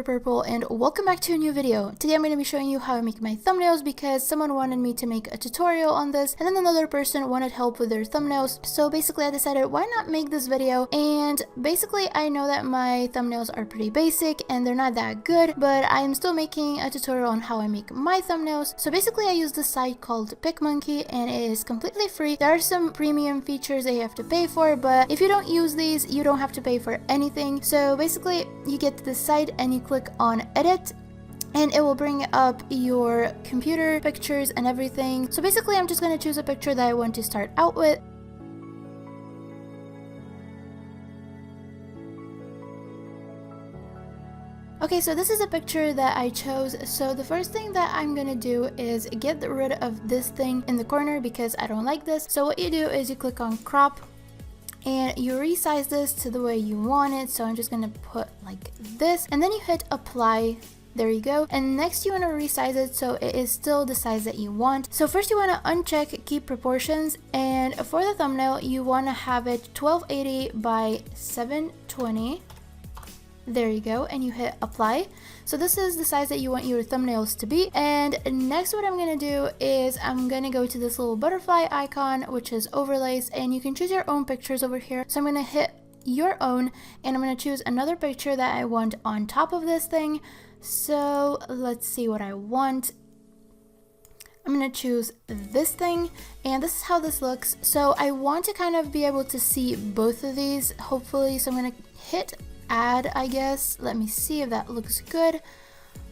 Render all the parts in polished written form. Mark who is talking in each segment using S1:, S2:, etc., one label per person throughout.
S1: Purple, and welcome back to a new video. Today I'm going to be showing you how I make my thumbnails because someone wanted me to make a tutorial on this, and then another person wanted help with their thumbnails. So basically I decided why not make this video, and basically I know that my thumbnails are pretty basic and they're not that good, but I'm still making a tutorial on how I make my thumbnails. So basically I use this site called PicMonkey, and it is completely free. There are some premium features that you have to pay for, but if you don't use these, you don't have to pay for anything. So basically you get to the site and you click on edit, and it will bring up your computer pictures and everything. So basically I'm just going to choose a picture that I want to start out with. Okay, so this is a picture that I chose. So the first thing that I'm gonna do is get rid of this thing in the corner because I don't like this. So what you do is you click on crop and you resize this to the way you want it. So I'm just gonna put like this, and then you hit apply. There you go. And next you want to resize it so it is still the size that you want. So first you want to uncheck keep proportions, and for the thumbnail you want to have it 1280 by 720. There you go, and you hit apply. So this is the size that you want your thumbnails to be. And next what I'm gonna do is I'm gonna go to this little butterfly icon, which is overlays, and you can choose your own pictures over here. So I'm gonna hit your own, and I'm gonna choose another picture that I want on top of this thing. So let's see what I want. I'm gonna choose this thing, and this is how this looks. So I want to kind of be able to see both of these, hopefully. So I'm gonna hit add, I guess. Let me see if that looks good.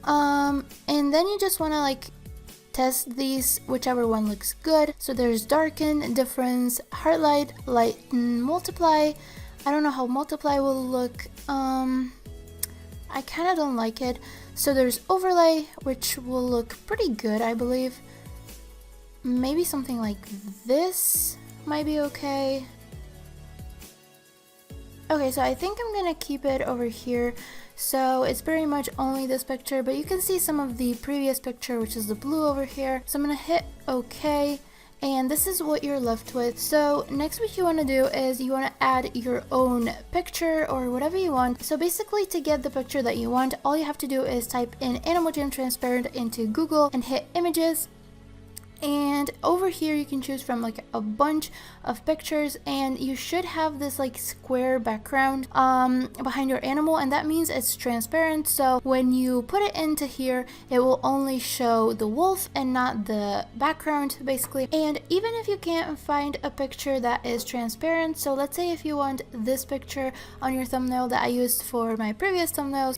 S1: And then you just want to like test these, whichever one looks good. So there's darken, difference, highlight, lighten, multiply. I don't know how multiply will look. I kind of don't like it. So there's overlay, which will look pretty good, I believe. Maybe something like this might be okay. Okay, so I think I'm gonna keep it over here. So it's pretty much only this picture, but you can see some of the previous picture, which is the blue over here. So I'm gonna hit OK, and this is what you're left with. So next what you wanna do is you wanna add your own picture or whatever you want. So basically to get the picture that you want, all you have to do is type in Animal Jam Transparent into Google and hit images. And over here you can choose from like a bunch of pictures, and you should have this like square background behind your animal, and that means it's transparent. So when you put it into here, it will only show the wolf and not the background basically. And even if you can't find a picture that is transparent, so let's say if you want this picture on your thumbnail that I used for my previous thumbnails,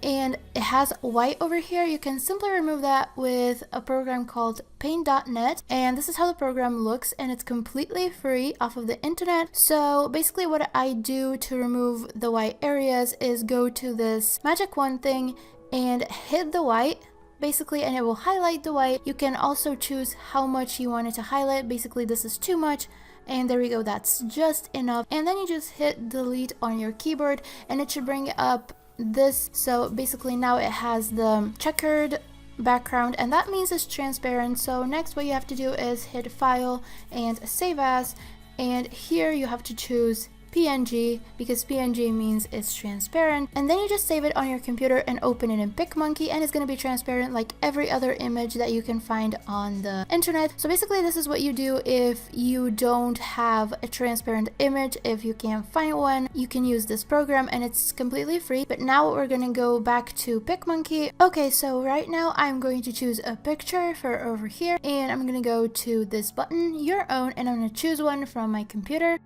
S1: and it has white over here, you can simply remove that with a program called Paint.net, and this is how the program looks, and it's completely free off of the internet. So basically what I do to remove the white areas is go to this magic wand thing and hit the white basically, and it will highlight the white. You can also choose how much you want it to highlight. Basically this is too much, and there we go, that's just enough. And then you just hit delete on your keyboard and it should bring up this. So basically now it has the checkered background, and that means it's transparent. So next what you have to do is hit file and save as, and here you have to choose PNG because PNG means it's transparent, and then you just save it on your computer and open it in PicMonkey, and it's going to be transparent like every other image that you can find on the internet. So basically this is what you do if you don't have a transparent image. If you can't find one, you can use this program, and it's completely free. But now we're going to go back to PicMonkey. Okay, so right now I'm going to choose a picture for over here, and I'm going to go to this button, your own, and I'm going to choose one from my computer.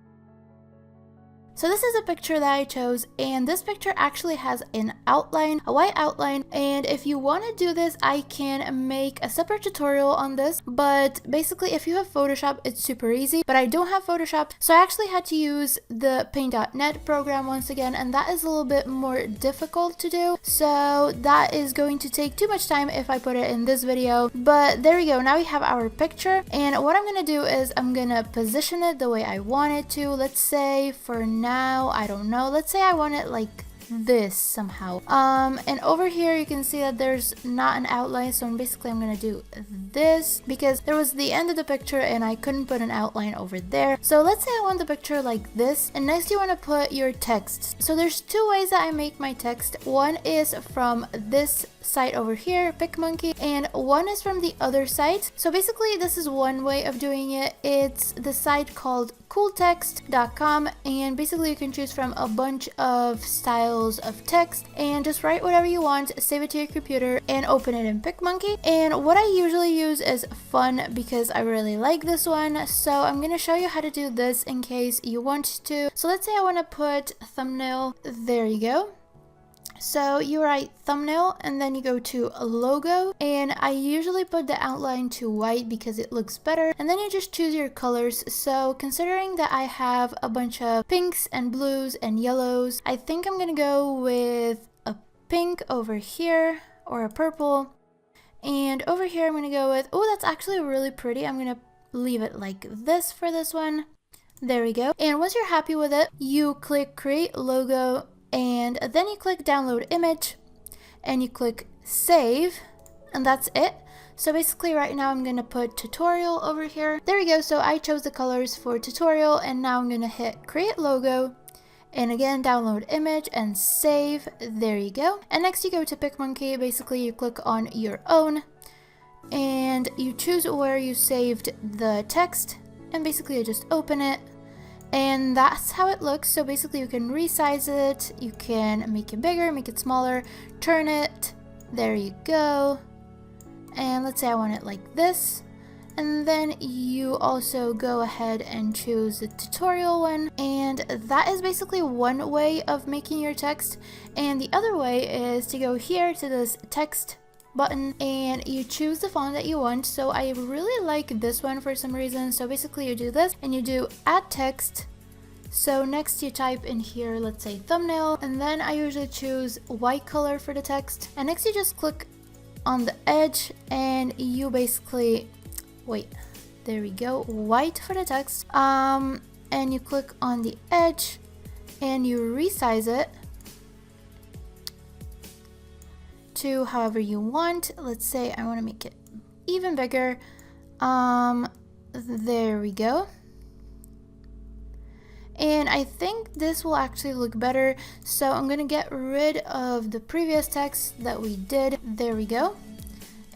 S1: So this is a picture that I chose, and this picture actually has an outline, a white outline, and if you want to do this, I can make a separate tutorial on this. But basically if you have Photoshop, it's super easy, but I don't have Photoshop, so I actually had to use the Paint.net program once again, and that is a little bit more difficult to do, so that is going to take too much time if I put it in this video. But there we go, now we have our picture, and what I'm gonna do is I'm gonna position it the way I want it to. Let's say for now, I don't know, let's say I want it like this somehow. And over here you can see that there's not an outline, so basically I'm gonna do this because there was the end of the picture and I couldn't put an outline over there. So let's say I want the picture like this, and next you want to put your text. So there's two ways that I make my text. One is from this site over here, PicMonkey, and one is from the other site. So basically this is one way of doing it. It's the site called cooltext.com, and basically you can choose from a bunch of styles of text and just write whatever you want, save it to your computer, and open it in PicMonkey. And what I usually use is Fun because I really like this one, so I'm gonna show you how to do this in case you want to. So let's say I want to put thumbnail. There you go. So you write thumbnail and then you go to a logo, and I usually put the outline to white because it looks better, and then you just choose your colors. So considering that I have a bunch of pinks and blues and yellows, I think I'm gonna go with a pink over here or a purple, and over here I'm gonna go with, oh, that's actually really pretty. I'm gonna leave it like this for this one. There we go. And once you're happy with it, you click create logo, and then you click download image and you click save, and that's it. So basically right now I'm gonna put tutorial over here. There we go. So I chose the colors for tutorial, and now I'm gonna hit create logo and again download image and save. There you go. And next you go to PicMonkey. Basically you click on your own and you choose where you saved the text, and basically you just open it. And that's how it looks. So basically you can resize it, you can make it bigger, make it smaller, turn it. There you go. And let's say I want it like this. And then you also go ahead and choose the tutorial one. And that is basically one way of making your text. And the other way is to go here to this text button and you choose the font that you want. So I really like this one for some reason. So basically you do this and you do add text. So next you type in here, let's say thumbnail, and then I usually choose white color for the text. And next you just click on the edge and you basically, wait, there we go, white for the text. And you click on the edge and you resize it to however you want. Let's say I want to make it even bigger. There we go. And I think this will actually look better. So I'm gonna get rid of the previous text that we did. There we go.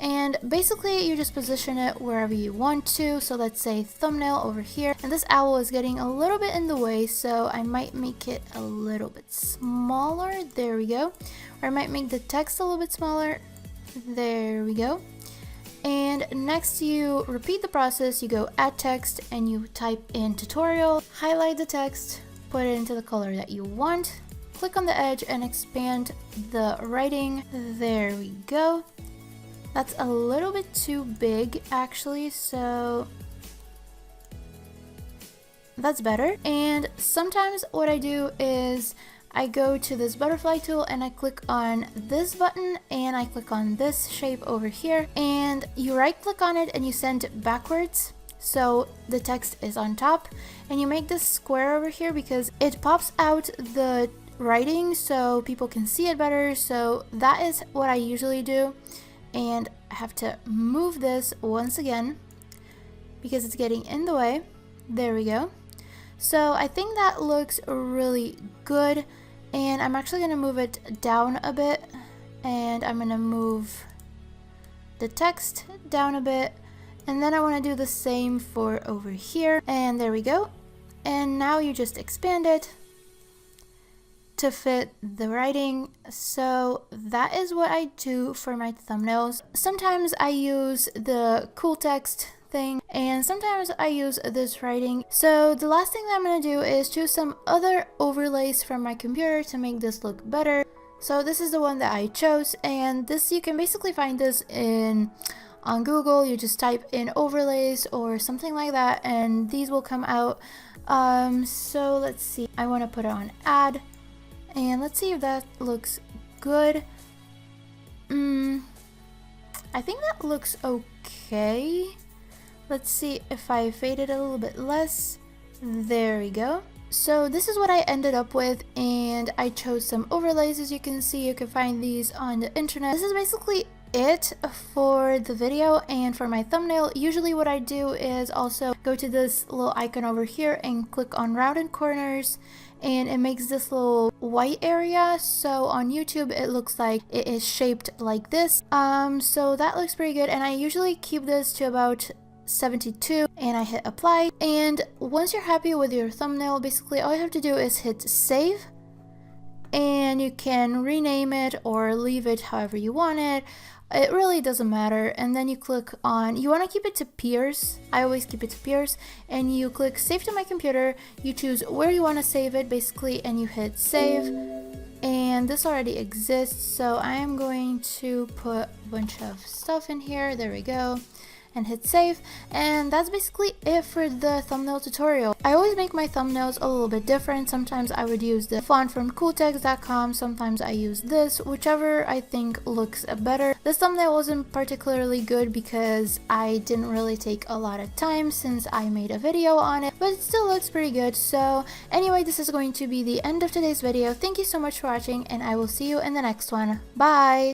S1: And basically you just position it wherever you want to. So let's say thumbnail over here, and this owl is getting a little bit in the way, so I might make it a little bit smaller. There we go. Or I might make the text a little bit smaller. There we go. And next you repeat the process. You go add text and you type in tutorial, highlight the text, put it into the color that you want, click on the edge and expand the writing. There we go. That's a little bit too big actually, so that's better. And sometimes what I do is I go to this butterfly tool and I click on this button and I click on this shape over here, and you right click on it and you send it backwards so the text is on top, and you make this square over here because it pops out the writing so people can see it better. So that is what I usually do, and I have to move this once again because it's getting in the way. There we go. So I think that looks really good, and I'm actually going to move it down a bit, and I'm going to move the text down a bit, and then I want to do the same for over here, and there we go. And now you just expand it to fit the writing. So that is what I do for my thumbnails. Sometimes I use the cool text thing, and sometimes I use this writing. So the last thing that I'm gonna do is choose some other overlays from my computer to make this look better. So this is the one that I chose, and this, you can basically find this on Google. You just type in overlays or something like that and these will come out. So let's see, I want to put it on add, and let's see if that looks good. I think that looks okay. Let's see if I fade it a little bit less. There we go. So this is what I ended up with, and I chose some overlays. As you can see, you can find these on the internet. This is basically it for the video and for my thumbnail. Usually what I do is also go to this little icon over here and click on rounded corners, and it makes this little white area. So on YouTube it looks like it is shaped like this. So that looks pretty good, and I usually keep this to about 72 and I hit apply. And once you're happy with your thumbnail, basically all you have to do is hit save, and you can rename it or leave it however you want it. It really doesn't matter. And then you click on, you want to keep it to peers. I always keep it to peers, and you click save to my computer. You choose where you want to save it basically, and you hit save. And this already exists, so I am going to put a bunch of stuff in here. There we go. And hit save, and that's basically it for the thumbnail tutorial. I always make my thumbnails a little bit different. Sometimes I would use the font from cooltext.com, sometimes I use this, whichever I think looks better. This thumbnail wasn't particularly good because I didn't really take a lot of time since I made a video on it, but it still looks pretty good. So anyway, this is going to be the end of today's video. Thank you so much for watching, and I will see you in the next one. Bye!